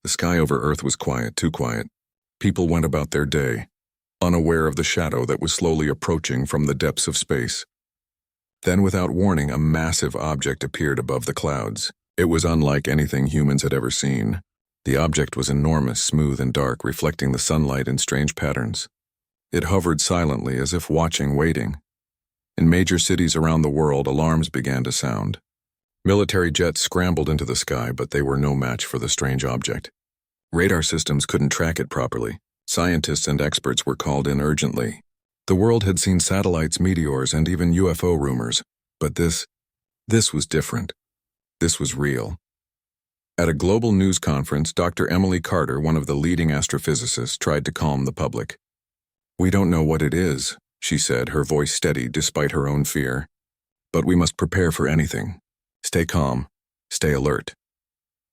The sky over Earth was quiet, too quiet. People went about their day, unaware of the shadow that was slowly approaching from the depths of space. Then, without warning, a massive object appeared above the clouds. It was unlike anything humans had ever seen. The object was enormous, smooth and dark, reflecting the sunlight in strange patterns. It hovered silently, as if watching, waiting. In major cities around the world, alarms began to sound. Military jets scrambled into the sky, but they were no match for the strange object. Radar systems couldn't track it properly. Scientists and experts were called in urgently. The world had seen satellites, meteors, and even UFO rumors, but this was different. This was real. At a global news conference, Dr. Emily Carter, one of the leading astrophysicists, tried to calm the public. "We don't know what it is," she said, her voice steady despite her own fear. "But we must prepare for anything. Stay calm. Stay alert."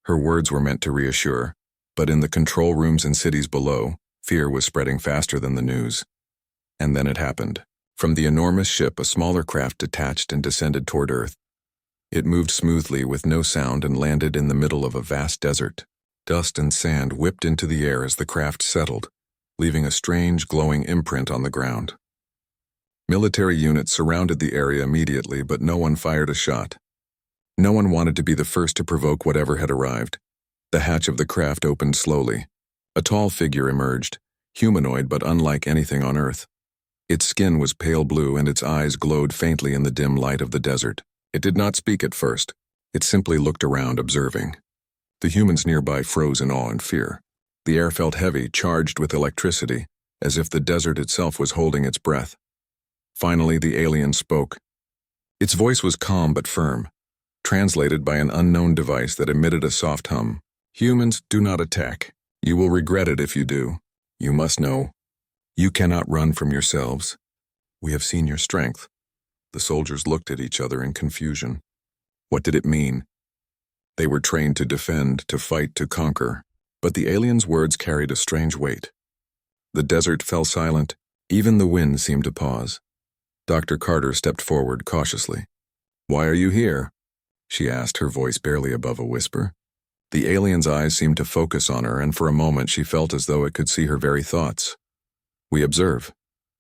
Her words were meant to reassure, but in the control rooms in cities below, fear was spreading faster than the news. And then it happened. From the enormous ship, a smaller craft detached and descended toward Earth. It moved smoothly with no sound and landed in the middle of a vast desert. Dust and sand whipped into the air as the craft settled, leaving a strange, glowing imprint on the ground. Military units surrounded the area immediately, but no one fired a shot. No one wanted to be the first to provoke whatever had arrived. The hatch of the craft opened slowly. A tall figure emerged, humanoid but unlike anything on Earth. Its skin was pale blue and its eyes glowed faintly in the dim light of the desert. It did not speak at first. It simply looked around, observing. The humans nearby froze in awe and fear. The air felt heavy, charged with electricity, as if the desert itself was holding its breath. Finally, the alien spoke. Its voice was calm but firm, translated by an unknown device that emitted a soft hum. "Humans, do not attack. You will regret it if you do. You must know. You cannot run from yourselves. We have seen your strength." The soldiers looked at each other in confusion. What did it mean? They were trained to defend, to fight, to conquer, but the alien's words carried a strange weight. The desert fell silent. Even the wind seemed to pause. Dr. Carter stepped forward cautiously. "Why are you here?" she asked, her voice barely above a whisper. The alien's eyes seemed to focus on her, and for a moment she felt as though it could see her very thoughts. "We observe,"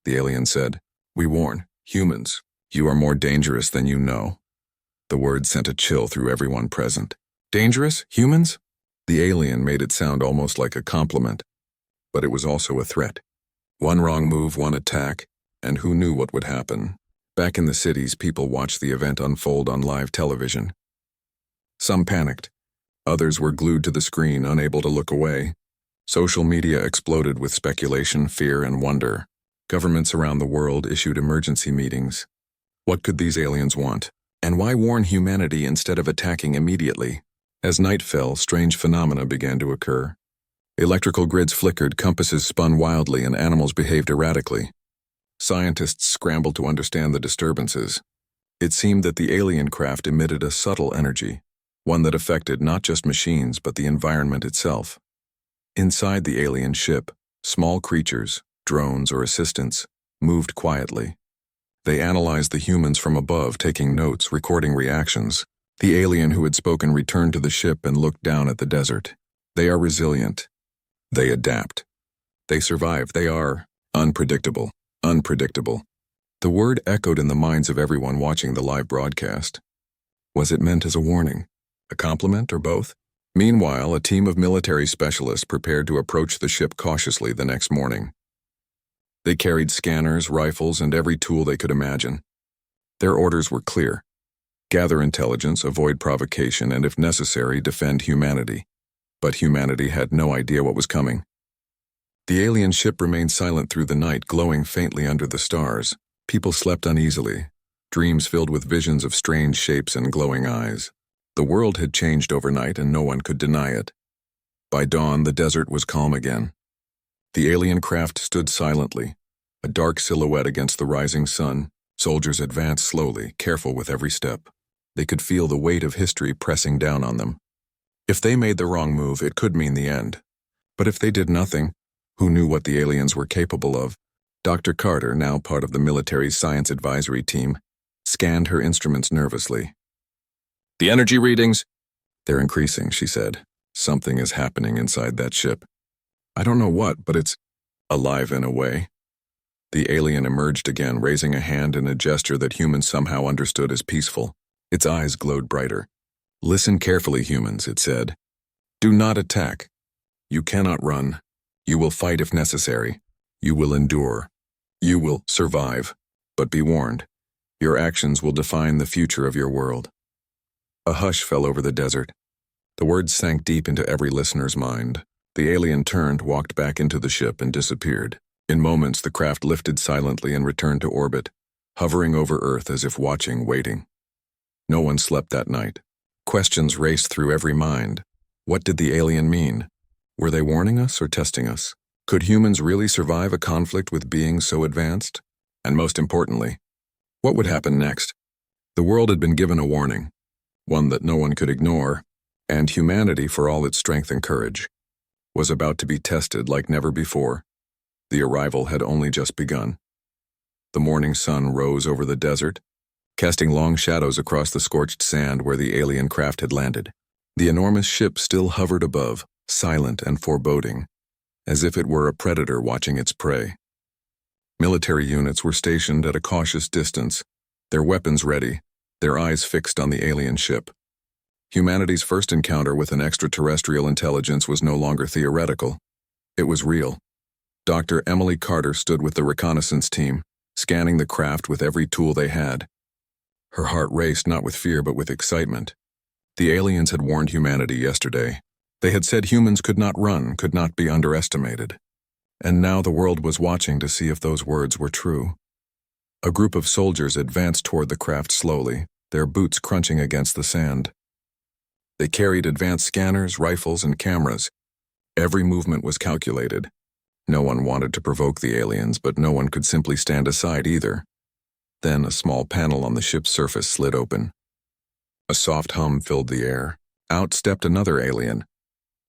the alien said. "We warn. Humans, you are more dangerous than you know." The words sent a chill through everyone present. "Dangerous? Humans?" The alien made it sound almost like a compliment, but it was also a threat. One wrong move, one attack, and who knew what would happen? Back in the cities, people watched the event unfold on live television. Some panicked. Others were glued to the screen, unable to look away. Social media exploded with speculation, fear, and wonder. Governments around the world issued emergency meetings. What could these aliens want? And why warn humanity instead of attacking immediately? As night fell, strange phenomena began to occur. Electrical grids flickered, compasses spun wildly, and animals behaved erratically. Scientists scrambled to understand the disturbances. It seemed that the alien craft emitted a subtle energy, one that affected not just machines but the environment itself. Inside the alien ship, small creatures, drones or assistants, moved quietly. They analyzed the humans from above, taking notes, recording reactions. The alien who had spoken returned to the ship and looked down at the desert. "They are resilient. They adapt. They survive. They are unpredictable. Unpredictable." The word echoed in the minds of everyone watching the live broadcast. Was it meant as a warning? A compliment, or both? Meanwhile, a team of military specialists prepared to approach the ship cautiously the next morning. They carried scanners, rifles, and every tool they could imagine. Their orders were clear. Gather intelligence, avoid provocation, and if necessary, defend humanity. But humanity had no idea what was coming. The alien ship remained silent through the night, glowing faintly under the stars. People slept uneasily, dreams filled with visions of strange shapes and glowing eyes. The world had changed overnight, and no one could deny it. By dawn, the desert was calm again. The alien craft stood silently, a dark silhouette against the rising sun. Soldiers advanced slowly, careful with every step. They could feel the weight of history pressing down on them. If they made the wrong move, it could mean the end. But if they did nothing, who knew what the aliens were capable of? Dr. Carter, now part of the military's science advisory team, scanned her instruments nervously. "The energy readings?" "They're increasing," she said. Something is happening inside that ship. I don't know what, but it's alive in a way. The alien emerged again, raising a hand in a gesture that humans somehow understood as peaceful. Its eyes glowed brighter. "Listen carefully, humans," it said. "Do not attack. You cannot run. You will fight if necessary. You will endure. You will survive. But be warned, your actions will define the future of your world." A hush fell over the desert. The words sank deep into every listener's mind. The alien turned, walked back into the ship, and disappeared. In moments, the craft lifted silently and returned to orbit, hovering over Earth as if watching, waiting. No one slept that night. Questions raced through every mind. What did the alien mean? Were they warning us or testing us? Could humans really survive a conflict with beings so advanced? And most importantly, what would happen next? The world had been given a warning, one that no one could ignore, and humanity, for all its strength and courage, was about to be tested like never before. The arrival had only just begun. The morning sun rose over the desert, casting long shadows across the scorched sand where the alien craft had landed. The enormous ship still hovered above, silent and foreboding, as if it were a predator watching its prey. Military units were stationed at a cautious distance, their weapons ready, their eyes fixed on the alien ship. Humanity's first encounter with an extraterrestrial intelligence was no longer theoretical. It was real. Dr. Emily Carter stood with the reconnaissance team, scanning the craft with every tool they had. Her heart raced not with fear but with excitement. The aliens had warned humanity yesterday. They had said humans could not run, could not be underestimated. And now the world was watching to see if those words were true. A group of soldiers advanced toward the craft slowly, their boots crunching against the sand. They carried advanced scanners, rifles, and cameras. Every movement was calculated. No one wanted to provoke the aliens, but no one could simply stand aside either. Then a small panel on the ship's surface slid open. A soft hum filled the air. Out stepped another alien,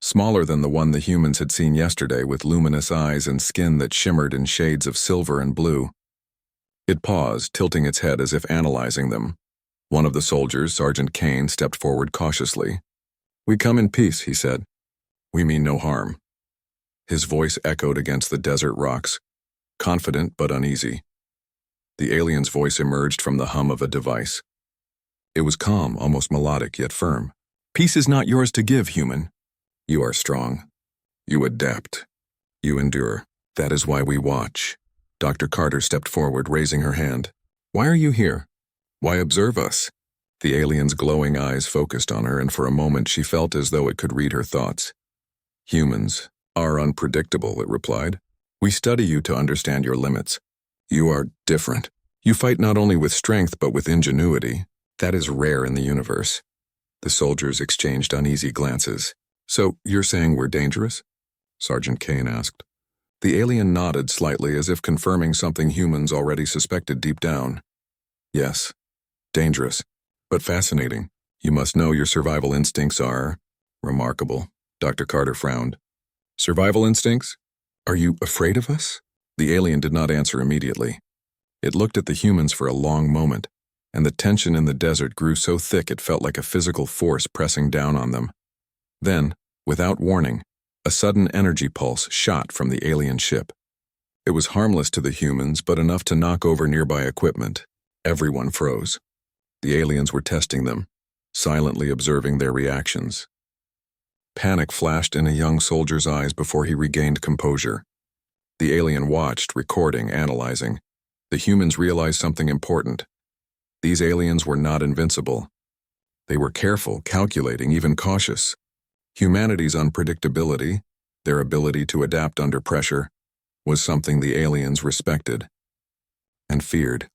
smaller than the one the humans had seen yesterday, with luminous eyes and skin that shimmered in shades of silver and blue. It paused, tilting its head as if analyzing them. One of the soldiers, Sergeant Kane, stepped forward cautiously. "We come in peace," he said. "We mean no harm." His voice echoed against the desert rocks, confident but uneasy. The alien's voice emerged from the hum of a device. It was calm, almost melodic, yet firm. "Peace is not yours to give, human. You are strong. You adapt. You endure. That is why we watch." Dr. Carter stepped forward, raising her hand. "Why are you here? Why observe us?" The alien's glowing eyes focused on her, and for a moment she felt as though it could read her thoughts. "Humans are unpredictable," it replied. "We study you to understand your limits. You are different. You fight not only with strength but with ingenuity. That is rare in the universe." The soldiers exchanged uneasy glances. "So, you're saying we're dangerous?" Sergeant Kane asked. The alien nodded slightly, as if confirming something humans already suspected deep down. "Yes, dangerous, but fascinating. You must know your survival instincts are remarkable." Dr. Carter frowned. "Survival instincts? Are you afraid of us?" The alien did not answer immediately. It looked at the humans for a long moment, and the tension in the desert grew so thick it felt like a physical force pressing down on them. Then, without warning, a sudden energy pulse shot from the alien ship. It was harmless to the humans, but enough to knock over nearby equipment. Everyone froze. The aliens were testing them, silently observing their reactions. Panic flashed in a young soldier's eyes before he regained composure. The alien watched, recording, analyzing. The humans realized something important. These aliens were not invincible. They were careful, calculating, even cautious. Humanity's unpredictability, their ability to adapt under pressure, was something the aliens respected and feared.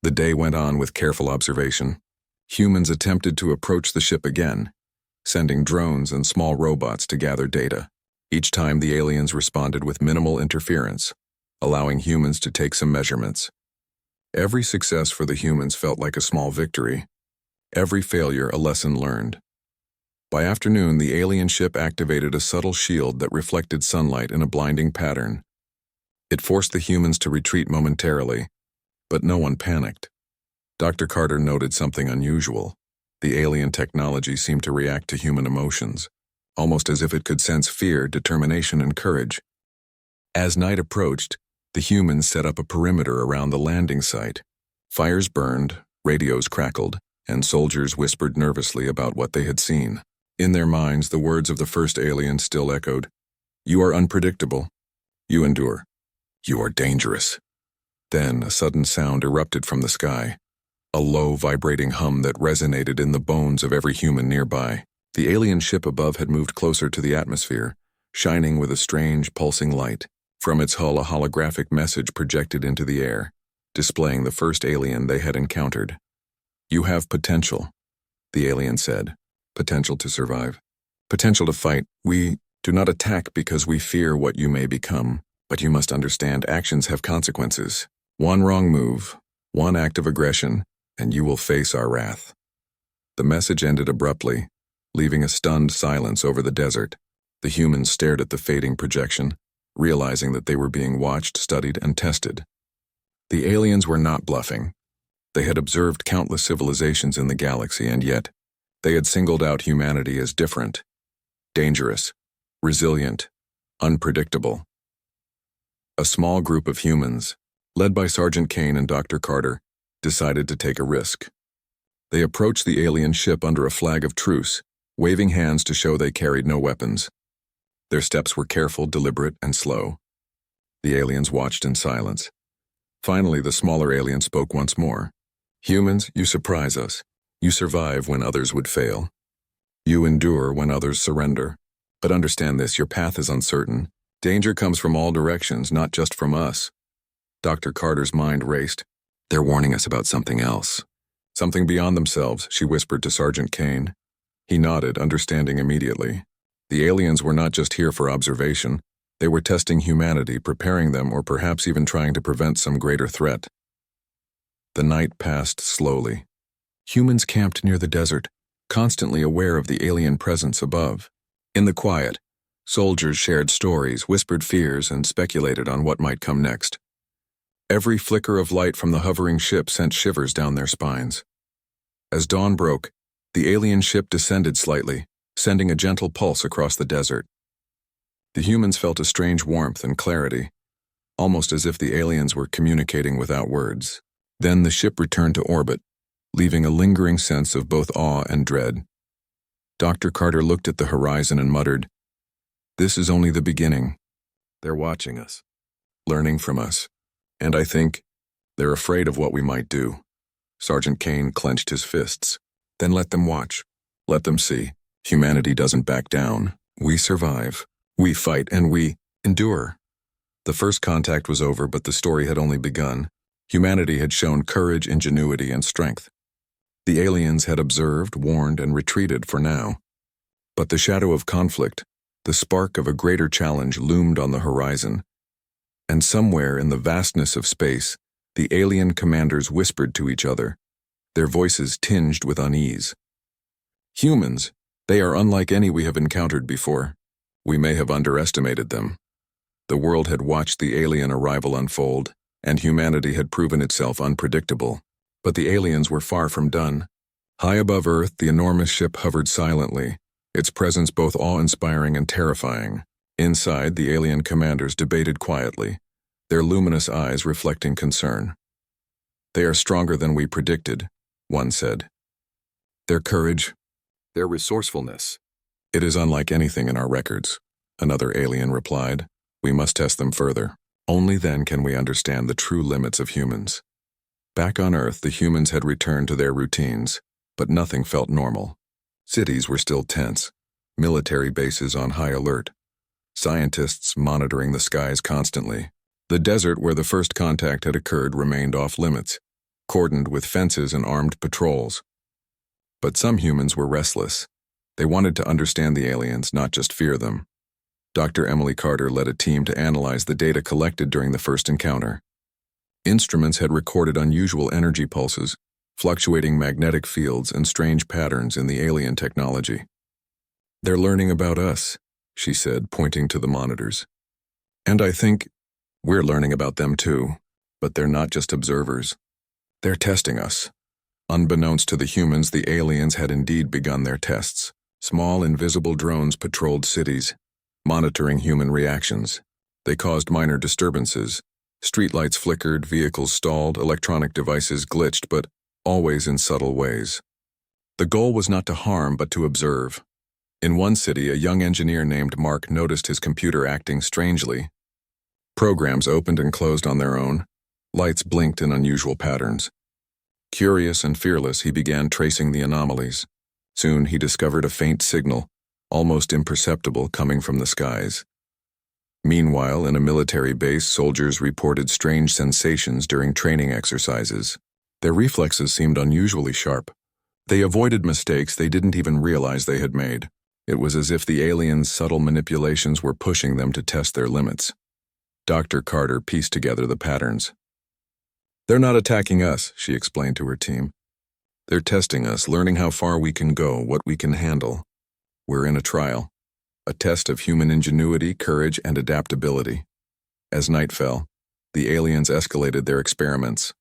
The day went on with careful observation. Humans attempted to approach the ship again, sending drones and small robots to gather data. Each time the aliens responded with minimal interference, allowing humans to take some measurements. Every success for the humans felt like a small victory. Every failure a lesson learned. By afternoon, the alien ship activated a subtle shield that reflected sunlight in a blinding pattern. It forced the humans to retreat momentarily, but no one panicked. Dr. Carter noted something unusual. The alien technology seemed to react to human emotions, almost as if it could sense fear, determination, and courage. As night approached, the humans set up a perimeter around the landing site. Fires burned, radios crackled, and soldiers whispered nervously about what they had seen. In their minds, the words of the first alien still echoed. "You are unpredictable. You endure. You are dangerous." Then a sudden sound erupted from the sky, a low, vibrating hum that resonated in the bones of every human nearby. The alien ship above had moved closer to the atmosphere, shining with a strange, pulsing light. From its hull, a holographic message projected into the air, displaying the first alien they had encountered. "You have potential," the alien said. "Potential to survive. Potential to fight. We do not attack because we fear what you may become, but you must understand actions have consequences. One wrong move, one act of aggression, and you will face our wrath." The message ended abruptly, leaving a stunned silence over the desert. The humans stared at the fading projection, realizing that they were being watched, studied, and tested. The aliens were not bluffing. They had observed countless civilizations in the galaxy, and yet they had singled out humanity as different, dangerous, resilient, unpredictable. A small group of humans, led by Sergeant Kane and Dr. Carter, decided to take a risk. They approached the alien ship under a flag of truce, waving hands to show they carried no weapons. Their steps were careful, deliberate, and slow. The aliens watched in silence. Finally, the smaller alien spoke once more. "Humans, you surprise us. You survive when others would fail. You endure when others surrender. But understand this, your path is uncertain. Danger comes from all directions, not just from us." Dr. Carter's mind raced. "They're warning us about something else. Something beyond themselves," she whispered to Sergeant Kane. He nodded, understanding immediately. The aliens were not just here for observation. They were testing humanity, preparing them, or perhaps even trying to prevent some greater threat. The night passed slowly. Humans camped near the desert, constantly aware of the alien presence above. In the quiet, soldiers shared stories, whispered fears, and speculated on what might come next. Every flicker of light from the hovering ship sent shivers down their spines. As dawn broke, the alien ship descended slightly, sending a gentle pulse across the desert. The humans felt a strange warmth and clarity, almost as if the aliens were communicating without words. Then the ship returned to orbit, leaving a lingering sense of both awe and dread. Dr. Carter looked at the horizon and muttered, "This is only the beginning. They're watching us, learning from us, and I think they're afraid of what we might do." Sergeant Kane clenched his fists. "Then let them watch. Let them see. Humanity doesn't back down. We survive. We fight, and we endure." The first contact was over, but the story had only begun. Humanity had shown courage, ingenuity, and strength. The aliens had observed, warned, and retreated for now. But the shadow of conflict, the spark of a greater challenge, loomed on the horizon. And somewhere in the vastness of space, the alien commanders whispered to each other, their voices tinged with unease. "Humans, they are unlike any we have encountered before. We may have underestimated them." The world had watched the alien arrival unfold, and humanity had proven itself unpredictable. But the aliens were far from done. High above Earth, the enormous ship hovered silently, its presence both awe-inspiring and terrifying. Inside, the alien commanders debated quietly, their luminous eyes reflecting concern. "They are stronger than we predicted," one said. "Their courage, their resourcefulness, it is unlike anything in our records," another alien replied. "We must test them further. Only then can we understand the true limits of humans." Back on Earth, the humans had returned to their routines, but nothing felt normal. Cities were still tense, military bases on high alert, scientists monitoring the skies constantly. The desert where the first contact had occurred remained off limits, cordoned with fences and armed patrols. But some humans were restless. They wanted to understand the aliens, not just fear them. Dr. Emily Carter led a team to analyze the data collected during the first encounter. Instruments had recorded unusual energy pulses, fluctuating magnetic fields, and strange patterns in the alien technology. "They're learning about us," she said, pointing to the monitors. "And I think we're learning about them too, but they're not just observers. They're testing us." Unbeknownst to the humans, the aliens had indeed begun their tests. Small, invisible drones patrolled cities, monitoring human reactions. They caused minor disturbances. Streetlights flickered, vehicles stalled, electronic devices glitched, but always in subtle ways. The goal was not to harm, but to observe. In one city, a young engineer named Mark noticed his computer acting strangely. Programs opened and closed on their own. Lights blinked in unusual patterns. Curious and fearless, he began tracing the anomalies. Soon he discovered a faint signal, almost imperceptible, coming from the skies. Meanwhile, in a military base, soldiers reported strange sensations during training exercises. Their reflexes seemed unusually sharp. They avoided mistakes they didn't even realize they had made. It was as if the aliens' subtle manipulations were pushing them to test their limits. Dr. Carter pieced together the patterns. "They're not attacking us," she explained to her team. "They're testing us, learning how far we can go, what we can handle. We're in a trial, a test of human ingenuity, courage, and adaptability." As night fell, the aliens escalated their experiments.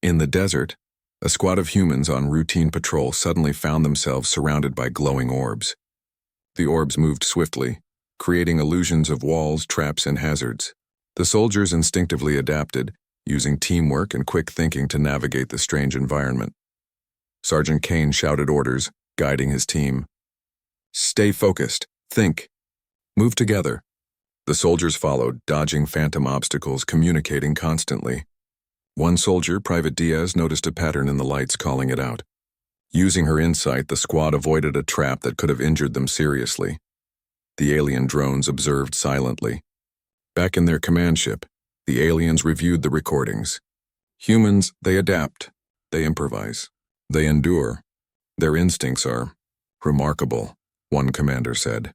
In the desert, a squad of humans on routine patrol suddenly found themselves surrounded by glowing orbs. The orbs moved swiftly, creating illusions of walls, traps, and hazards. The soldiers instinctively adapted, using teamwork and quick thinking to navigate the strange environment. Sergeant Kane shouted orders, guiding his team. "Stay focused. Think. Move together." The soldiers followed, dodging phantom obstacles, communicating constantly. One soldier, Private Diaz, noticed a pattern in the lights, calling it out. Using her insight, the squad avoided a trap that could have injured them seriously. The alien drones observed silently. Back in their command ship, the aliens reviewed the recordings. Humans, they adapt, they improvise, they endure. Their instincts are remarkable, one commander said.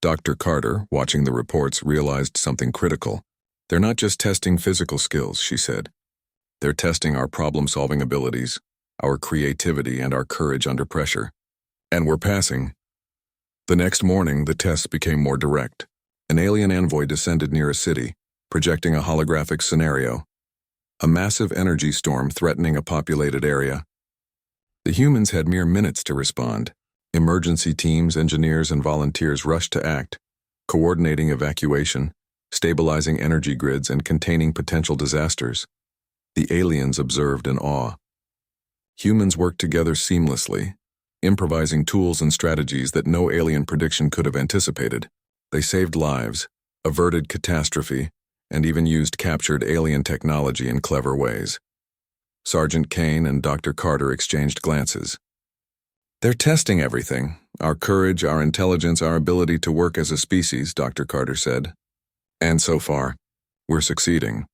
Dr. Carter, watching the reports, realized something critical. "They're not just testing physical skills," she said. "They're testing our problem-solving abilities, our creativity, and our courage under pressure. And we're passing." The next morning, the tests became more direct. An alien envoy descended near a city, projecting a holographic scenario. A massive energy storm threatening a populated area. The humans had mere minutes to respond. Emergency teams, engineers, and volunteers rushed to act, coordinating evacuation, stabilizing energy grids, and containing potential disasters. The aliens observed in awe. Humans worked together seamlessly, improvising tools and strategies that no alien prediction could have anticipated. They saved lives, averted catastrophe, and even used captured alien technology in clever ways. Sergeant Kane and Dr. Carter exchanged glances. "They're testing everything, our courage, our intelligence, our ability to work as a species," Dr. Carter said. "And so far, we're succeeding."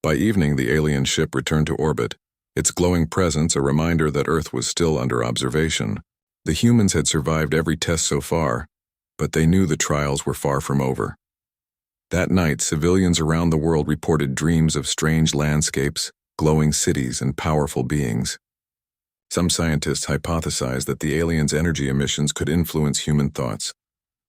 By evening, the alien ship returned to orbit, its glowing presence a reminder that Earth was still under observation. The humans had survived every test so far, but they knew the trials were far from over. That night, civilians around the world reported dreams of strange landscapes, glowing cities, and powerful beings. Some scientists hypothesized that the aliens' energy emissions could influence human thoughts,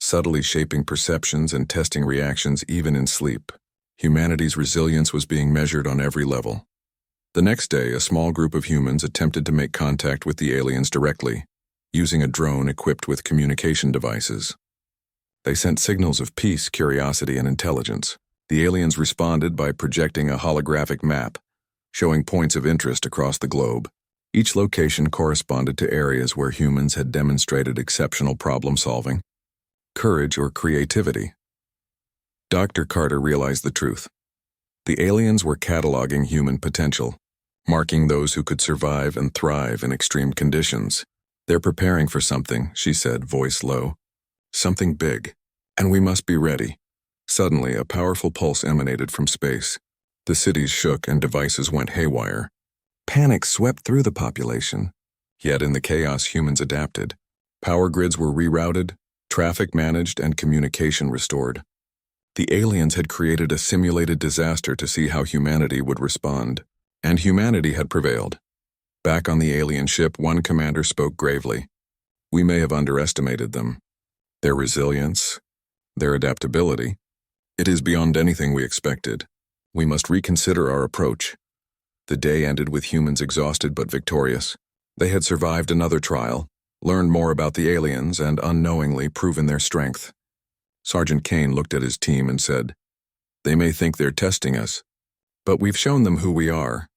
subtly shaping perceptions and testing reactions even in sleep. Humanity's resilience was being measured on every level. The next day, a small group of humans attempted to make contact with the aliens directly, using a drone equipped with communication devices. They sent signals of peace, curiosity, and intelligence. The aliens responded by projecting a holographic map, showing points of interest across the globe. Each location corresponded to areas where humans had demonstrated exceptional problem-solving, courage, or creativity. Dr. Carter realized the truth. The aliens were cataloging human potential, marking those who could survive and thrive in extreme conditions. "They're preparing for something," she said, voice low. "Something big, and we must be ready." Suddenly, a powerful pulse emanated from space. The cities shook and devices went haywire. Panic swept through the population. Yet in the chaos, humans adapted. Power grids were rerouted, traffic managed, and communication restored. The aliens had created a simulated disaster to see how humanity would respond. And humanity had prevailed. Back on the alien ship, one commander spoke gravely. "We may have underestimated them. Their resilience, their adaptability. It is beyond anything we expected. We must reconsider our approach." The day ended with humans exhausted but victorious. They had survived another trial, learned more about the aliens and unknowingly proven their strength. Sergeant Kane looked at his team and said, "They may think they're testing us, but we've shown them who we are.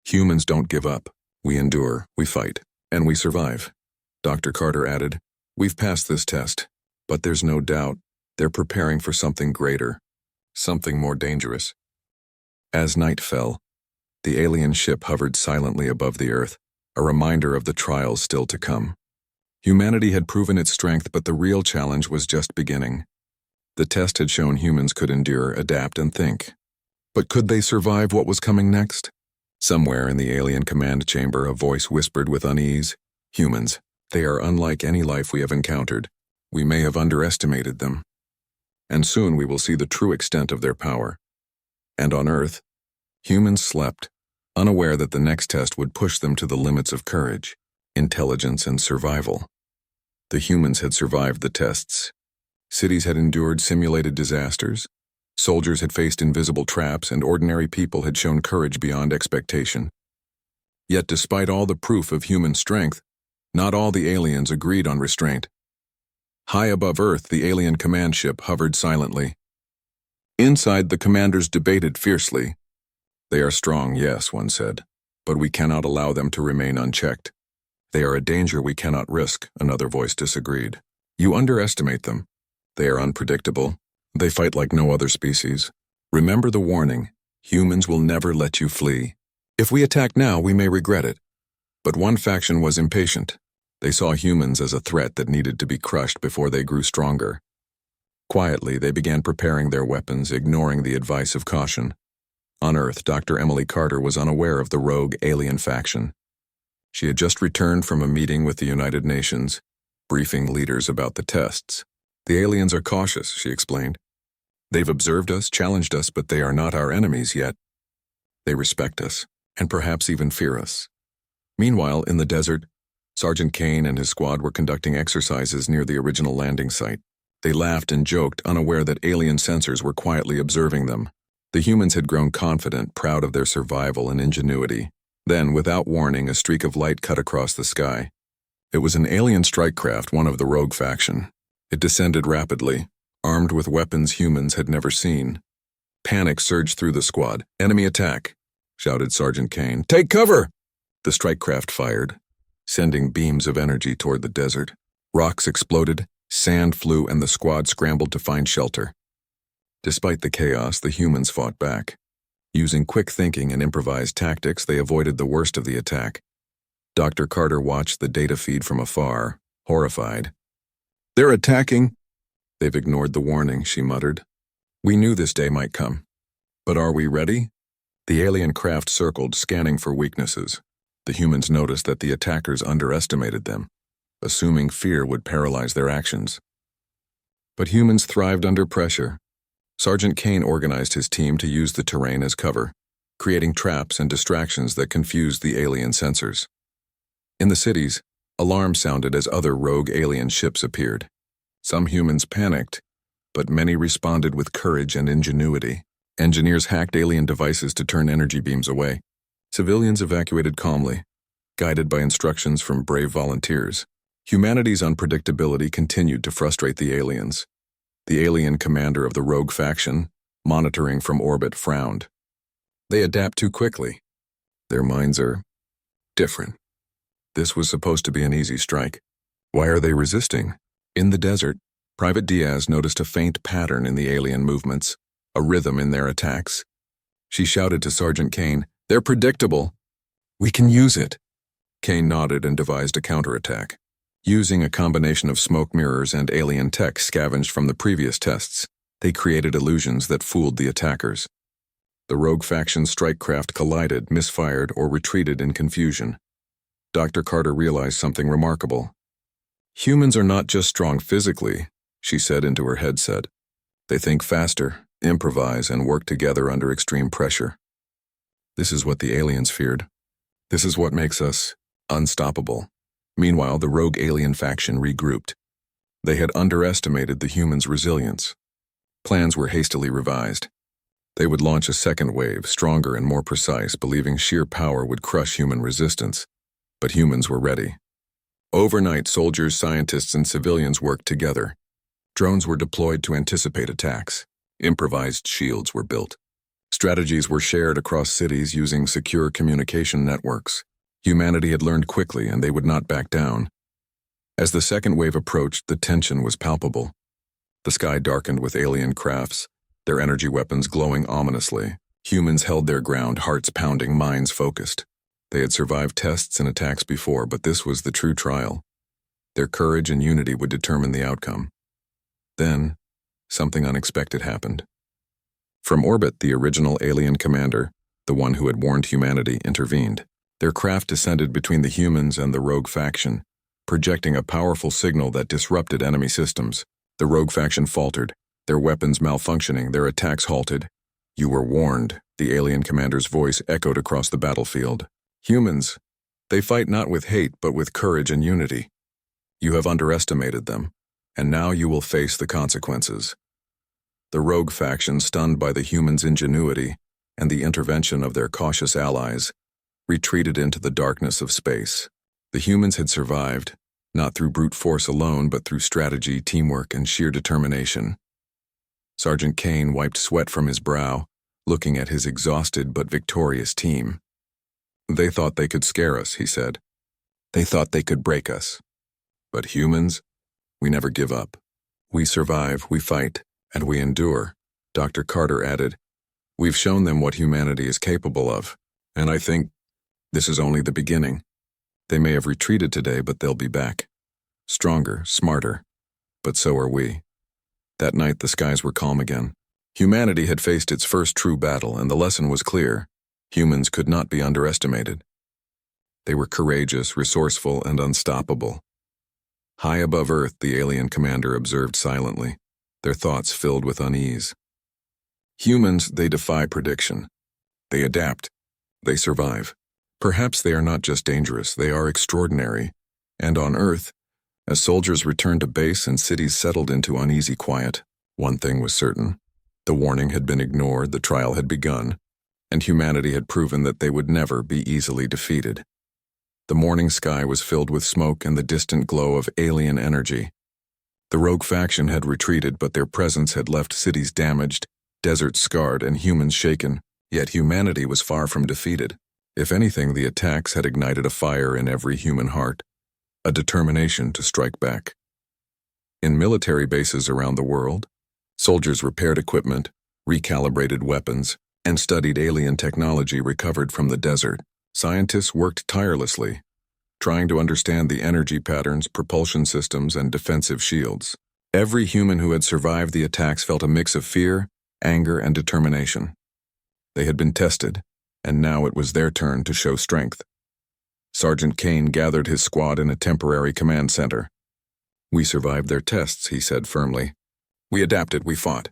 Humans don't give up. We endure, we fight, and we survive." Dr. Carter added, "We've passed this test, but there's no doubt they're preparing for something greater, something more dangerous." As night fell, the alien ship hovered silently above the Earth, a reminder of the trials still to come. Humanity had proven its strength, but the real challenge was just beginning. The test had shown humans could endure, adapt, and think. But could they survive what was coming next? Somewhere in the alien command chamber, a voice whispered with unease, "Humans, they are unlike any life we have encountered. We may have underestimated them. And soon we will see the true extent of their power." And on Earth, humans slept, unaware that the next test would push them to the limits of courage, intelligence, and survival. The humans had survived the tests. Cities had endured simulated disasters. Soldiers had faced invisible traps, and ordinary people had shown courage beyond expectation. Yet despite all the proof of human strength, not all the aliens agreed on restraint. High above Earth, the alien command ship hovered silently. Inside, the commanders debated fiercely. "They are strong, yes," one said, "but we cannot allow them to remain unchecked. They are a danger we cannot risk," another voice disagreed. "You underestimate them. They are unpredictable. They fight like no other species. Remember the warning. Humans will never let you flee. If we attack now, we may regret it." But one faction was impatient. They saw humans as a threat that needed to be crushed before they grew stronger. Quietly, they began preparing their weapons, ignoring the advice of caution. On Earth, Dr. Emily Carter was unaware of the rogue alien faction. She had just returned from a meeting with the United Nations, briefing leaders about the tests. "The aliens are cautious," she explained. "They've observed us, challenged us, but they are not our enemies yet. They respect us, and perhaps even fear us." Meanwhile, in the desert, Sergeant Kane and his squad were conducting exercises near the original landing site. They laughed and joked, unaware that alien sensors were quietly observing them. The humans had grown confident, proud of their survival and ingenuity. Then, without warning, a streak of light cut across the sky. It was an alien strike craft, one of the rogue faction. It descended rapidly, armed with weapons humans had never seen. Panic surged through the squad. "Enemy attack!" shouted Sergeant Kane. "Take cover!" The strike craft fired, sending beams of energy toward the desert. Rocks exploded, sand flew, and the squad scrambled to find shelter. Despite the chaos, the humans fought back. Using quick thinking and improvised tactics, they avoided the worst of the attack. Dr. Carter watched the data feed from afar, horrified. "They're attacking!" "They've ignored the warning," she muttered. "We knew this day might come. But are we ready?" The alien craft circled, scanning for weaknesses. The humans noticed that the attackers underestimated them, assuming fear would paralyze their actions. But humans thrived under pressure. Sergeant Kane organized his team to use the terrain as cover, creating traps and distractions that confused the alien sensors. In the cities, alarms sounded as other rogue alien ships appeared. Some humans panicked, but many responded with courage and ingenuity. Engineers hacked alien devices to turn energy beams away. Civilians evacuated calmly, guided by instructions from brave volunteers. Humanity's unpredictability continued to frustrate the aliens. The alien commander of the rogue faction, monitoring from orbit, frowned. "They adapt too quickly. Their minds are different. This was supposed to be an easy strike. Why are they resisting?" In the desert, Private Diaz noticed a faint pattern in the alien movements, a rhythm in their attacks. She shouted to Sergeant Kane, "They're predictable. We can use it." Kane nodded and devised a counterattack. Using a combination of smoke mirrors and alien tech scavenged from the previous tests, they created illusions that fooled the attackers. The rogue faction's strike craft collided, misfired, or retreated in confusion. Dr. Carter realized something remarkable. "Humans are not just strong physically," she said into her headset. "They think faster, improvise, and work together under extreme pressure. This is what the aliens feared. This is what makes us unstoppable." Meanwhile, the rogue alien faction regrouped. They had underestimated the humans' resilience. Plans were hastily revised. They would launch a second wave, stronger and more precise, believing sheer power would crush human resistance. But humans were ready. Overnight, soldiers, scientists, and civilians worked together. Drones were deployed to anticipate attacks. Improvised shields were built. Strategies were shared across cities using secure communication networks. Humanity had learned quickly, and they would not back down. As the second wave approached, the tension was palpable. The sky darkened with alien crafts, their energy weapons glowing ominously. Humans held their ground, hearts pounding, minds focused. They had survived tests and attacks before, but this was the true trial. Their courage and unity would determine the outcome. Then, something unexpected happened. From orbit, the original alien commander, the one who had warned humanity, intervened. Their craft descended between the humans and the rogue faction, projecting a powerful signal that disrupted enemy systems. The rogue faction faltered, their weapons malfunctioning, their attacks halted. "You were warned," the alien commander's voice echoed across the battlefield. "Humans, they fight not with hate but with courage and unity. You have underestimated them, and now you will face the consequences." The rogue faction, stunned by the humans' ingenuity and the intervention of their cautious allies, retreated into the darkness of space. The humans had survived, not through brute force alone, but through strategy, teamwork, and sheer determination. Sergeant Kane wiped sweat from his brow, looking at his exhausted but victorious team. "They thought they could scare us," he said. "They thought they could break us. But humans, we never give up. We survive, we fight, and we endure," Dr. Carter added. "We've shown them what humanity is capable of, and I think this is only the beginning. They may have retreated today, but they'll be back. Stronger, smarter. But so are we." That night, the skies were calm again. Humanity had faced its first true battle, and the lesson was clear. Humans could not be underestimated. They were courageous, resourceful, and unstoppable. High above Earth, the alien commander observed silently, their thoughts filled with unease. Humans, they defy prediction. They adapt. They survive. Perhaps they are not just dangerous, they are extraordinary. And on Earth, as soldiers returned to base and cities settled into uneasy quiet, one thing was certain. The warning had been ignored, the trial had begun, and humanity had proven that they would never be easily defeated. The morning sky was filled with smoke and the distant glow of alien energy. The rogue faction had retreated, but their presence had left cities damaged, deserts scarred, and humans shaken. Yet humanity was far from defeated. If anything, the attacks had ignited a fire in every human heart, a determination to strike back. In military bases around the world, soldiers repaired equipment, recalibrated weapons, and studied alien technology recovered from the desert. Scientists worked tirelessly, trying to understand the energy patterns, propulsion systems, and defensive shields. Every human who had survived the attacks felt a mix of fear, anger, and determination. They had been tested, and now it was their turn to show strength. Sergeant Kane gathered his squad in a temporary command center. "We survived their tests," he said firmly. "We adapted, we fought.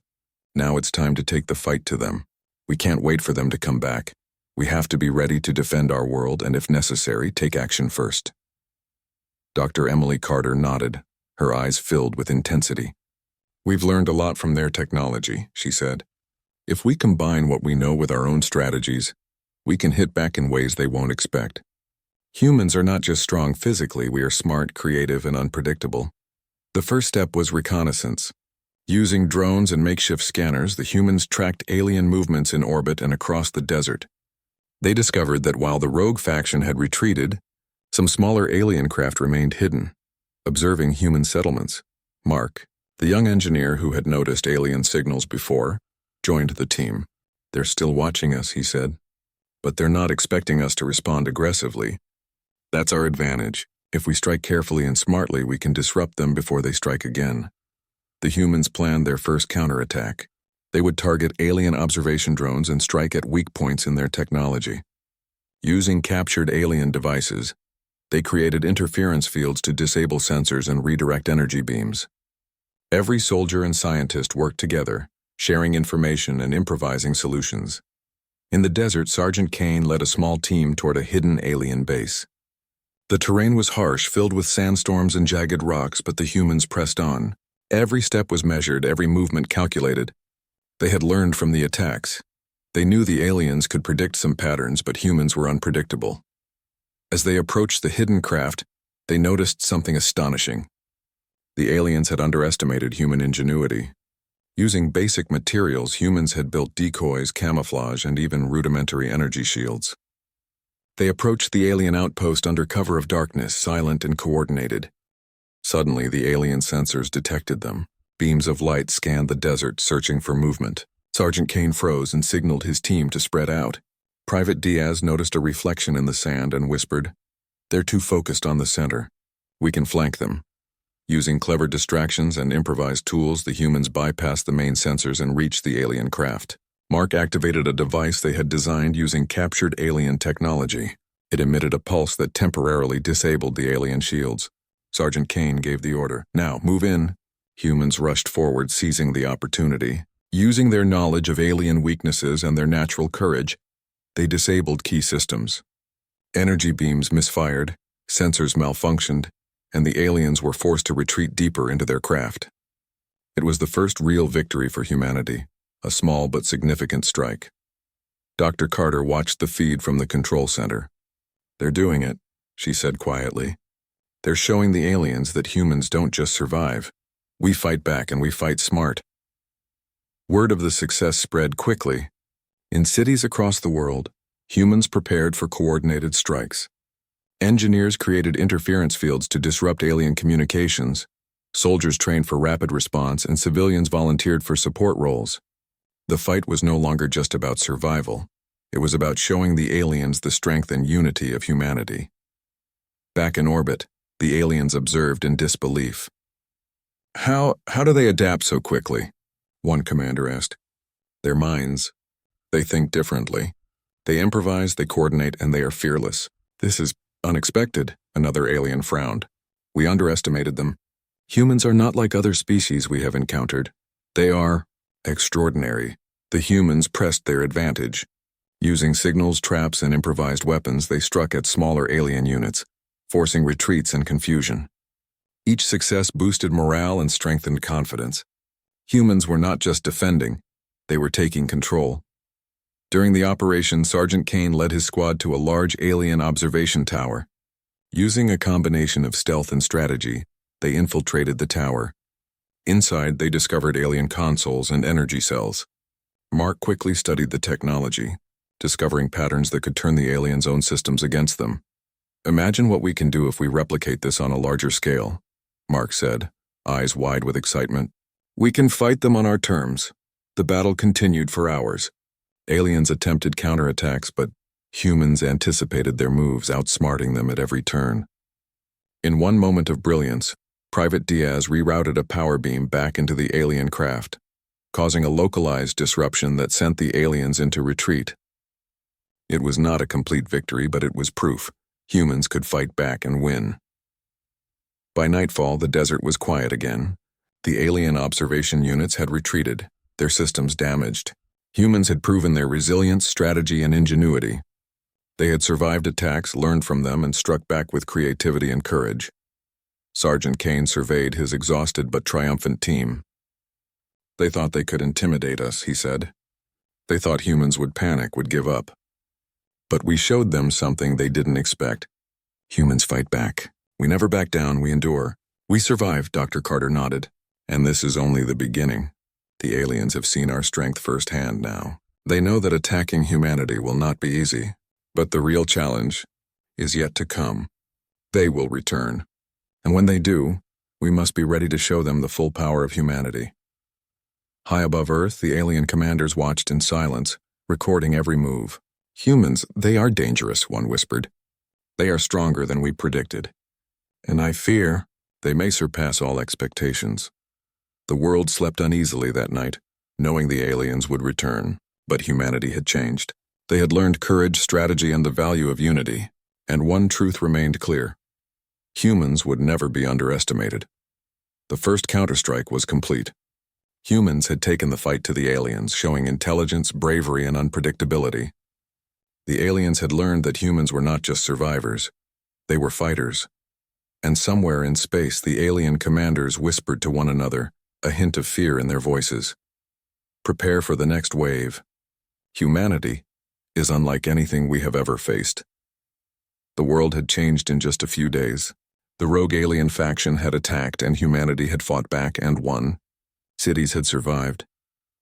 Now it's time to take the fight to them. We can't wait for them to come back. We have to be ready to defend our world and, if necessary, take action first." Dr. Emily Carter nodded, her eyes filled with intensity. "We've learned a lot from their technology," she said. "If we combine what we know with our own strategies, we can hit back in ways they won't expect. Humans are not just strong physically, we are smart, creative, and unpredictable." The first step was reconnaissance. Using drones and makeshift scanners, the humans tracked alien movements in orbit and across the desert. They discovered that while the rogue faction had retreated, some smaller alien craft remained hidden, observing human settlements. Mark, the young engineer who had noticed alien signals before, joined the team. "They're still watching us," he said. "But they're not expecting us to respond aggressively. That's our advantage. If we strike carefully and smartly, we can disrupt them before they strike again." The humans planned their first counterattack. They would target alien observation drones and strike at weak points in their technology. Using captured alien devices, they created interference fields to disable sensors and redirect energy beams. Every soldier and scientist worked together, sharing information and improvising solutions. In the desert, Sergeant Kane led a small team toward a hidden alien base. The terrain was harsh, filled with sandstorms and jagged rocks, but the humans pressed on. Every step was measured, every movement calculated. They had learned from the attacks. They knew the aliens could predict some patterns, but humans were unpredictable. As they approached the hidden craft, They noticed something astonishing. The aliens had underestimated human ingenuity. Using basic materials, humans had built decoys, camouflage, and even rudimentary energy shields. They approached the alien outpost under cover of darkness, silent and coordinated. Suddenly, the alien sensors detected them. Beams of light scanned the desert, searching for movement. Sergeant Kane froze and signaled his team to spread out. Private Diaz noticed a reflection in the sand and whispered, "They're too focused on the center. We can flank them." Using clever distractions and improvised tools, the humans bypassed the main sensors and reached the alien craft. Mark activated a device they had designed using captured alien technology. It emitted a pulse that temporarily disabled the alien shields. Sergeant Kane gave the order, "Now, move in." Humans rushed forward, seizing the opportunity. Using their knowledge of alien weaknesses and their natural courage, they disabled key systems. Energy beams misfired, sensors malfunctioned, and the aliens were forced to retreat deeper into their craft. It was the first real victory for humanity, a small but significant strike. Dr. Carter watched the feed from the control center. "They're doing it," she said quietly. "They're showing the aliens that humans don't just survive. We fight back, and we fight smart." Word of the success spread quickly. In cities across the world, humans prepared for coordinated strikes. Engineers created interference fields to disrupt alien communications. Soldiers trained for rapid response, and civilians volunteered for support roles. The fight was no longer just about survival. It was about showing the aliens the strength and unity of humanity. Back in orbit, the aliens observed in disbelief. How do they adapt so quickly?" one commander asked. "Their minds. They think differently. They improvise, they coordinate, and they are fearless. This is unexpected," another alien frowned. "We underestimated them. Humans are not like other species we have encountered. They are extraordinary." The humans pressed their advantage. Using signals, traps, and improvised weapons, they struck at smaller alien units, forcing retreats and confusion. Each success boosted morale and strengthened confidence. Humans were not just defending, they were taking control. During the operation, Sergeant Kane led his squad to a large alien observation tower. Using a combination of stealth and strategy, they infiltrated the tower. Inside, they discovered alien consoles and energy cells. Mark quickly studied the technology, discovering patterns that could turn the aliens' own systems against them. "Imagine what we can do if we replicate this on a larger scale," Mark said, eyes wide with excitement. "We can fight them on our terms." The battle continued for hours. Aliens attempted counterattacks, but humans anticipated their moves, outsmarting them at every turn. In one moment of brilliance, Private Diaz rerouted a power beam back into the alien craft, causing a localized disruption that sent the aliens into retreat. It was not a complete victory, but it was proof humans could fight back and win. By nightfall, the desert was quiet again. The alien observation units had retreated, their systems damaged. Humans had proven their resilience, strategy, and ingenuity. They had survived attacks, learned from them, and struck back with creativity and courage. Sergeant Kane surveyed his exhausted but triumphant team. "They thought they could intimidate us," he said. "They thought humans would panic, would give up. But we showed them something they didn't expect. Humans fight back. We never back down, we endure. We survived," Dr. Carter nodded. "And this is only the beginning. The aliens have seen our strength firsthand now. They know that attacking humanity will not be easy. But the real challenge is yet to come. They will return. And when they do, we must be ready to show them the full power of humanity." High above Earth, the alien commanders watched in silence, recording every move. "Humans, they are dangerous," one whispered. "They are stronger than we predicted. And I fear they may surpass all expectations." The world slept uneasily that night, knowing the aliens would return. But humanity had changed. They had learned courage, strategy, and the value of unity. And one truth remained clear. Humans would never be underestimated. The first counterstrike was complete. Humans had taken the fight to the aliens, showing intelligence, bravery, and unpredictability. The aliens had learned that humans were not just survivors. They were fighters. And somewhere in space, the alien commanders whispered to one another, a hint of fear in their voices. "Prepare for the next wave. Humanity is unlike anything we have ever faced." The world had changed in just a few days. The rogue alien faction had attacked and humanity had fought back and won. Cities had survived.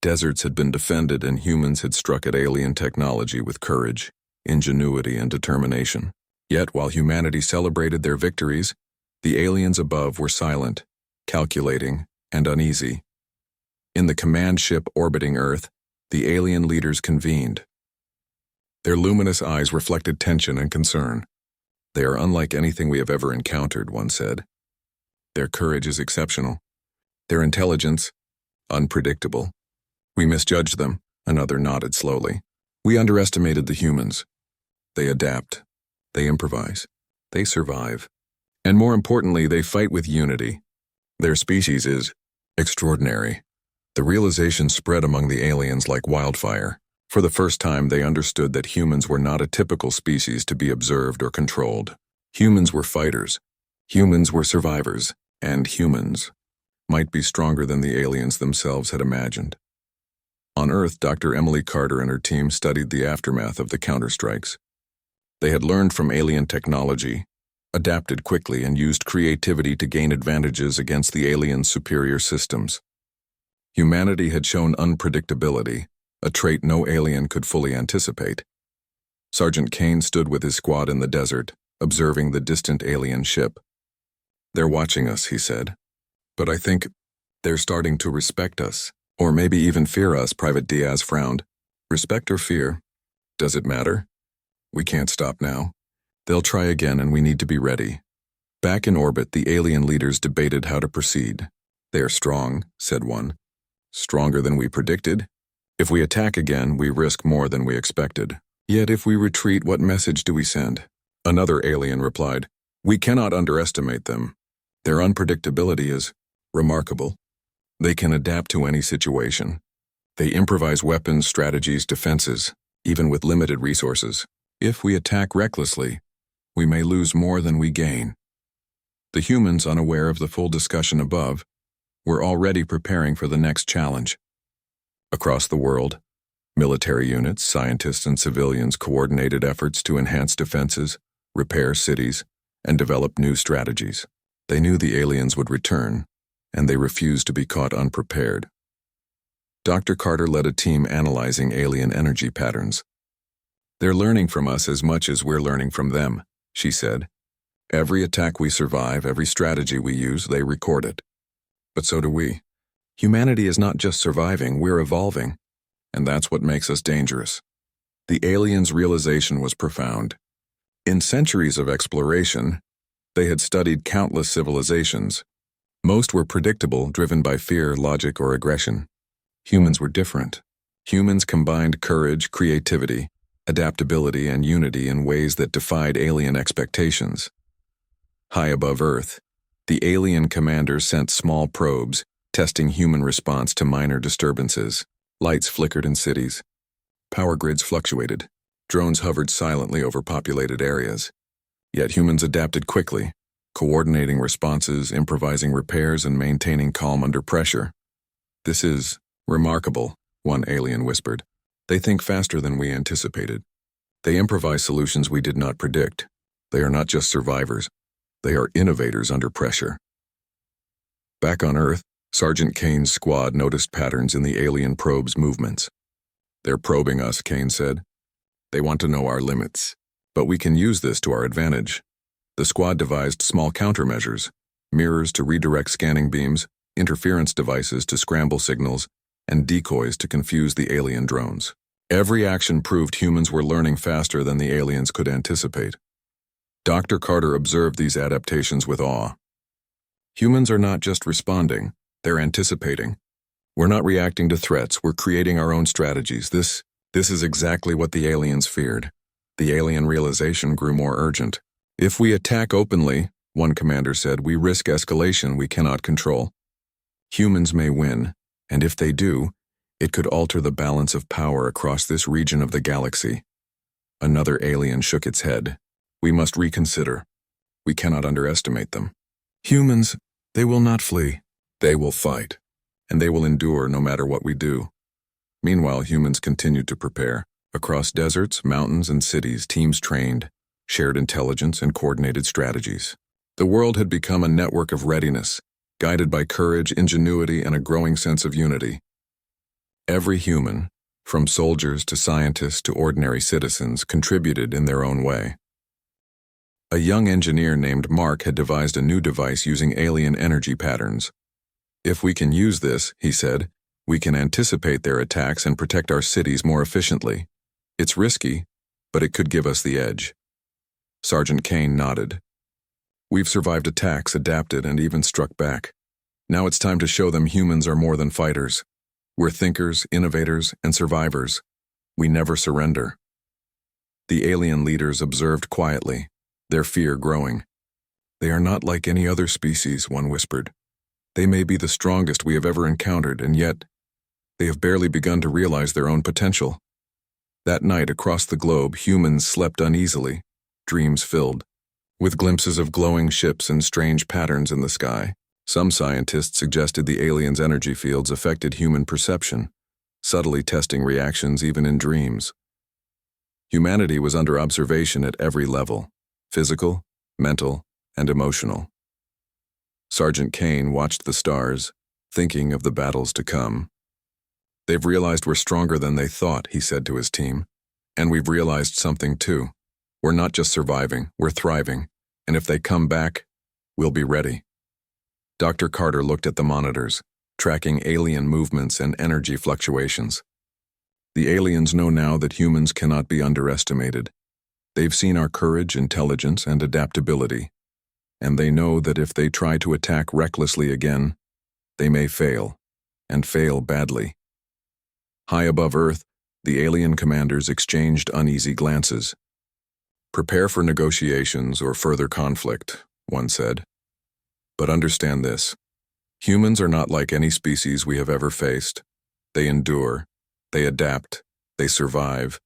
Deserts had been defended and humans had struck at alien technology with courage, ingenuity, and determination. Yet, while humanity celebrated their victories, the aliens above were silent, calculating, and uneasy. In the command ship orbiting Earth, the alien leaders convened. Their luminous eyes reflected tension and concern. "They are unlike anything we have ever encountered," one said. "Their courage is exceptional. Their intelligence, unpredictable. We misjudged them," another nodded slowly. "We underestimated the humans. They adapt. They improvise. They survive. And more importantly, they fight with unity. Their species is extraordinary." The realization spread among the aliens like wildfire. For the first time, they understood that humans were not a typical species to be observed or controlled. Humans were fighters. Humans were survivors. And humans might be stronger than the aliens themselves had imagined. On Earth, Dr. Emily Carter and her team studied the aftermath of the counterstrikes. They had learned from alien technology, adapted quickly, and used creativity to gain advantages against the aliens' superior systems. Humanity had shown unpredictability, a trait no alien could fully anticipate. Sergeant Kane stood with his squad in the desert, observing the distant alien ship. "They're watching us," he said. "But I think they're starting to respect us, or maybe even fear us," Private Diaz frowned. "Respect or fear? Does it matter? We can't stop now. They'll try again and we need to be ready." Back in orbit, the alien leaders debated how to proceed. "They are strong," said one. "Stronger than we predicted. If we attack again, we risk more than we expected. Yet if we retreat, what message do we send?" Another alien replied, "We cannot underestimate them. Their unpredictability is remarkable. They can adapt to any situation. They improvise weapons, strategies, defenses, even with limited resources. If we attack recklessly, we may lose more than we gain." The humans, unaware of the full discussion above, were already preparing for the next challenge. Across the world, military units, scientists, and civilians coordinated efforts to enhance defenses, repair cities, and develop new strategies. They knew the aliens would return, and they refused to be caught unprepared. Dr. Carter led a team analyzing alien energy patterns. "They're learning from us as much as we're learning from them," she said. "Every attack we survive, every strategy we use, they record it. But so do we. Humanity is not just surviving, we're evolving, and that's what makes us dangerous." The aliens' realization was profound. In centuries of exploration, they had studied countless civilizations. Most were predictable, driven by fear, logic, or aggression. Humans were different. Humans combined courage, creativity, adaptability, and unity in ways that defied alien expectations. High above Earth, the alien commander sent small probes, testing human response to minor disturbances. Lights flickered in cities. Power grids fluctuated. Drones hovered silently over populated areas. Yet humans adapted quickly, coordinating responses, improvising repairs, and maintaining calm under pressure. "This is remarkable," one alien whispered. "They think faster than we anticipated. They improvise solutions we did not predict. They are not just survivors. They are innovators under pressure." Back on Earth, Sergeant Kane's squad noticed patterns in the alien probe's movements. "They're probing us," Kane said. "They want to know our limits. But we can use this to our advantage." The squad devised small countermeasures: mirrors to redirect scanning beams, interference devices to scramble signals, and decoys to confuse the alien drones. Every action proved humans were learning faster than the aliens could anticipate. Dr. Carter observed these adaptations with awe. Humans are not just responding, they're anticipating. We're not reacting to threats, we're creating our own strategies. This is exactly what the aliens feared. The alien realization grew more urgent. "If we attack openly," one commander said, "we risk escalation we cannot control. Humans may win, and if they do, it could alter the balance of power across this region of the galaxy." Another alien shook its head. "We must reconsider. We cannot underestimate them. Humans, they will not flee. They will fight, and they will endure no matter what we do." Meanwhile, humans continued to prepare. Across deserts, mountains, and cities, teams trained, shared intelligence, and coordinated strategies. The world had become a network of readiness, guided by courage, ingenuity, and a growing sense of unity. Every human, from soldiers to scientists to ordinary citizens, contributed in their own way. A young engineer named Mark had devised a new device using alien energy patterns. "If we can use this," he said, "we can anticipate their attacks and protect our cities more efficiently. It's risky, but it could give us the edge." Sergeant Kane nodded. "We've survived attacks, adapted, and even struck back. Now it's time to show them humans are more than fighters. We're thinkers, innovators, and survivors. We never surrender." The alien leaders observed quietly, their fear growing. "They are not like any other species," one whispered. "They may be the strongest we have ever encountered, and yet they have barely begun to realize their own potential." That night across the globe, humans slept uneasily, dreams filled, with glimpses of glowing ships and strange patterns in the sky. Some scientists suggested the aliens' energy fields affected human perception, subtly testing reactions even in dreams. Humanity was under observation at every level: physical, mental, and emotional. Sergeant Kane watched the stars, thinking of the battles to come. "They've realized we're stronger than they thought," he said to his team. "And we've realized something too. We're not just surviving, we're thriving. And if they come back, we'll be ready." Dr. Carter looked at the monitors, tracking alien movements and energy fluctuations. "The aliens know now that humans cannot be underestimated. They've seen our courage, intelligence, and adaptability. And they know that if they try to attack recklessly again, they may fail, and fail badly." High above Earth, the alien commanders exchanged uneasy glances. "Prepare for negotiations or further conflict," one said. "But understand this. Humans are not like any species we have ever faced. They endure, they adapt, they survive,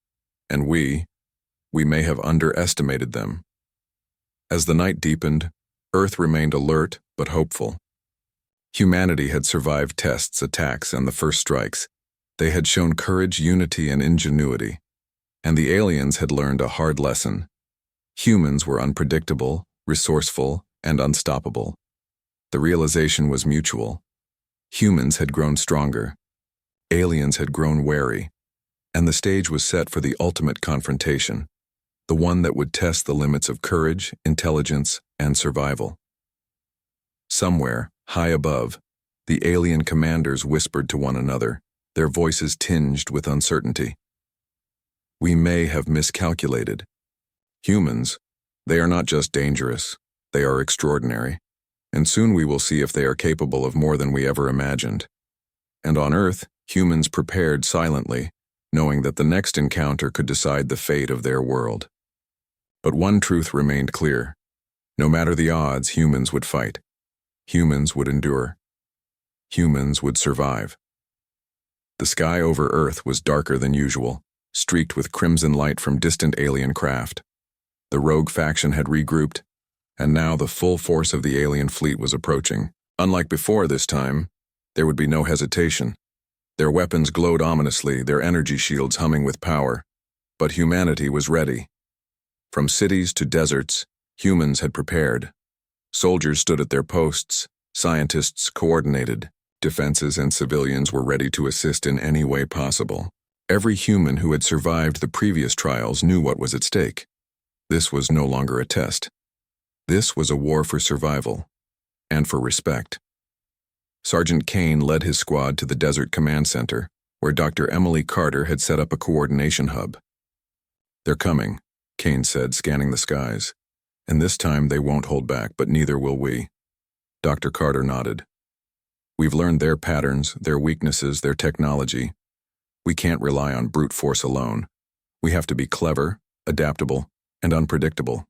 and we may have underestimated them." As the night deepened, Earth remained alert but hopeful. Humanity had survived tests, attacks, and the first strikes. They had shown courage, unity, and ingenuity. And the aliens had learned a hard lesson. Humans were unpredictable, resourceful, and unstoppable. The realization was mutual. Humans had grown stronger. Aliens had grown wary. And the stage was set for the ultimate confrontation, the one that would test the limits of courage, intelligence, and survival. Somewhere, high above, the alien commanders whispered to one another, their voices tinged with uncertainty. "We may have miscalculated. Humans, they are not just dangerous, they are extraordinary. And soon we will see if they are capable of more than we ever imagined." And on Earth, humans prepared silently, knowing that the next encounter could decide the fate of their world. But one truth remained clear. No matter the odds, humans would fight. Humans would endure. Humans would survive. The sky over Earth was darker than usual, streaked with crimson light from distant alien craft. The rogue faction had regrouped, and now the full force of the alien fleet was approaching. Unlike before this time, there would be no hesitation. Their weapons glowed ominously, their energy shields humming with power. But humanity was ready. From cities to deserts, humans had prepared. Soldiers stood at their posts, scientists coordinated, defenses and civilians were ready to assist in any way possible. Every human who had survived the previous trials knew what was at stake. This was no longer a test. This was a war for survival, and for respect. Sergeant Kane led his squad to the Desert Command Center, where Dr. Emily Carter had set up a coordination hub. "They're coming," Kane said, scanning the skies. "And this time they won't hold back, but neither will we." Dr. Carter nodded. "We've learned their patterns, their weaknesses, their technology. We can't rely on brute force alone. We have to be clever, adaptable, and unpredictable.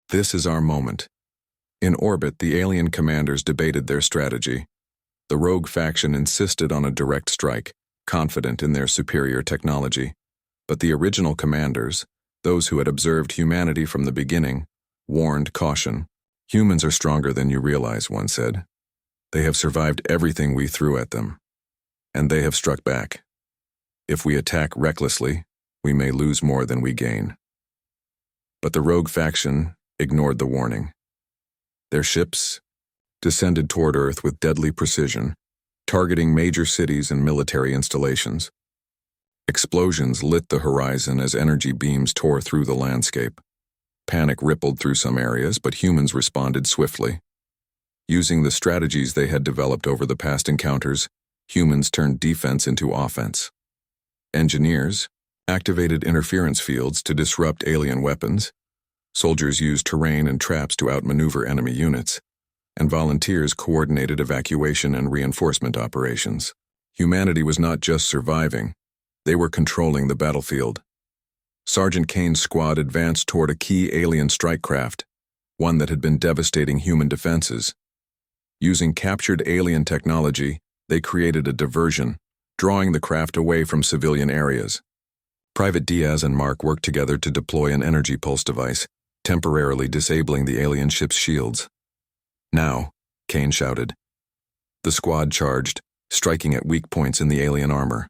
This is our moment." In orbit, the alien commanders debated their strategy. The rogue faction insisted on a direct strike, confident in their superior technology. But the original commanders, those who had observed humanity from the beginning, warned caution. "Humans are stronger than you realize," one said. "They have survived everything we threw at them. And they have struck back. If we attack recklessly, we may lose more than we gain." But the rogue faction ignored the warning. Their ships descended toward Earth with deadly precision, targeting major cities and military installations. Explosions lit the horizon as energy beams tore through the landscape. Panic rippled through some areas, but humans responded swiftly. Using the strategies they had developed over the past encounters, humans turned defense into offense. Engineers activated interference fields to disrupt alien weapons. Soldiers used terrain and traps to outmaneuver enemy units, and volunteers coordinated evacuation and reinforcement operations. Humanity was not just surviving, they were controlling the battlefield. Sergeant Kane's squad advanced toward a key alien strike craft, one that had been devastating human defenses. Using captured alien technology, they created a diversion, drawing the craft away from civilian areas. Private Diaz and Mark worked together to deploy an energy pulse device, temporarily disabling the alien ship's shields. "Now," Kane shouted. The squad charged, striking at weak points in the alien armor.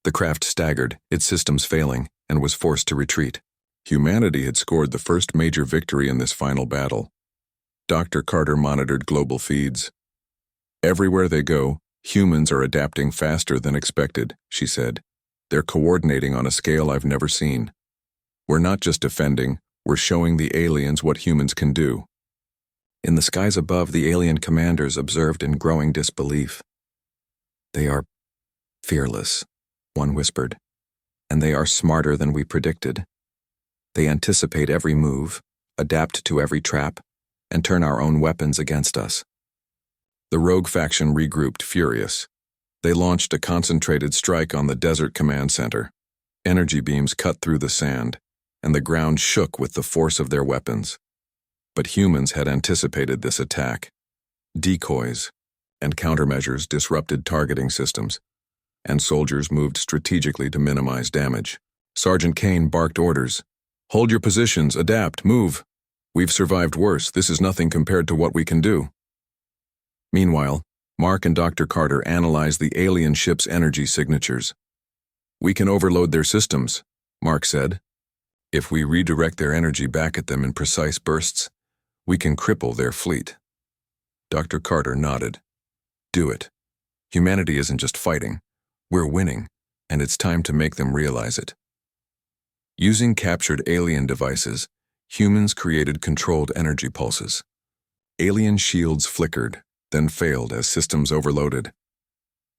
The craft staggered, its systems failing, and was forced to retreat. Humanity had scored the first major victory in this final battle. Dr. Carter monitored global feeds. "Everywhere they go, humans are adapting faster than expected," she said. "They're coordinating on a scale I've never seen. We're not just defending, we're showing the aliens what humans can do." In the skies above, the alien commanders observed in growing disbelief. "They are fearless," one whispered, "and they are smarter than we predicted. They anticipate every move, adapt to every trap, and turn our own weapons against us." The rogue faction regrouped, furious. They launched a concentrated strike on the Desert Command Center. Energy beams cut through the sand, and the ground shook with the force of their weapons. But humans had anticipated this attack. Decoys and countermeasures disrupted targeting systems, and soldiers moved strategically to minimize damage. Sergeant Kane barked orders. "Hold your positions, adapt, move. We've survived worse, this is nothing compared to what we can do." Meanwhile, Mark and Dr. Carter analyzed the alien ship's energy signatures. "We can overload their systems," Mark said. "If we redirect their energy back at them in precise bursts, we can cripple their fleet." Dr. Carter nodded. "Do it. Humanity isn't just fighting. We're winning, and it's time to make them realize it." Using captured alien devices, humans created controlled energy pulses. Alien shields flickered, then failed as systems overloaded.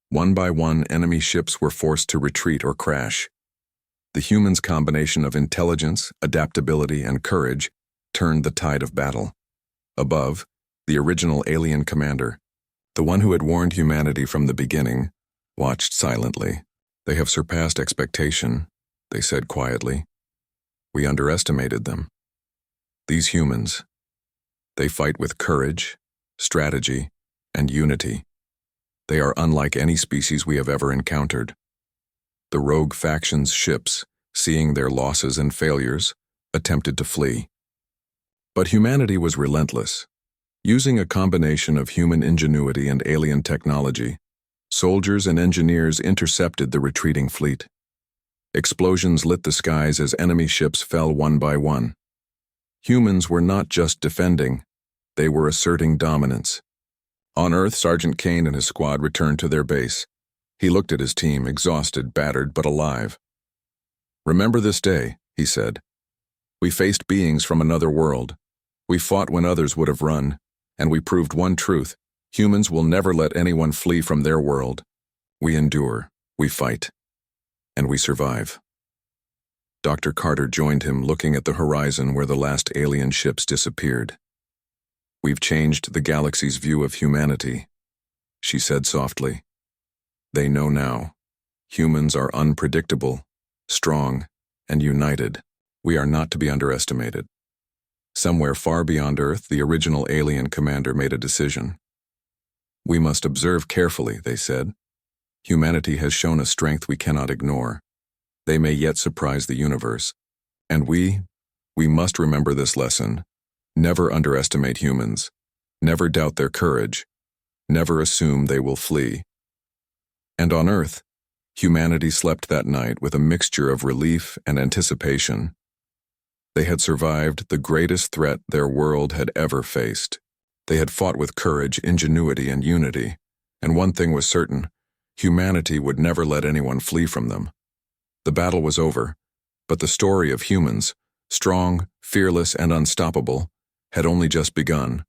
One by one, enemy ships were forced to retreat or crash. The humans' combination of intelligence, adaptability, and courage turned the tide of battle. Above, the original alien commander, the one who had warned humanity from the beginning, watched silently. "They have surpassed expectation," they said quietly. "We underestimated them. These humans, they fight with courage, strategy, and unity. They are unlike any species we have ever encountered." The rogue faction's ships, seeing their losses and failures, attempted to flee. But humanity was relentless. Using a combination of human ingenuity and alien technology, soldiers and engineers intercepted the retreating fleet. Explosions lit the skies as enemy ships fell one by one. Humans were not just defending, they were asserting dominance. On Earth, Sergeant Kane and his squad returned to their base. He looked at his team, exhausted, battered, but alive. "Remember this day," he said. "We faced beings from another world. We fought when others would have run, and we proved one truth: humans will never let anyone flee from their world. We endure, we fight, and we survive." Dr. Carter joined him, looking at the horizon where the last alien ships disappeared. "We've changed the galaxy's view of humanity," she said softly. "They know now. Humans are unpredictable, strong, and united. We are not to be underestimated." Somewhere far beyond Earth, the original alien commander made a decision. "We must observe carefully," they said. "Humanity has shown a strength we cannot ignore. They may yet surprise the universe. And we must remember this lesson. Never underestimate humans. Never doubt their courage. Never assume they will flee." And on Earth, humanity slept that night with a mixture of relief and anticipation. They had survived the greatest threat their world had ever faced. They had fought with courage, ingenuity, and unity, and one thing was certain: humanity would never let anyone flee from them. The battle was over, but the story of humans, strong, fearless, and unstoppable, had only just begun.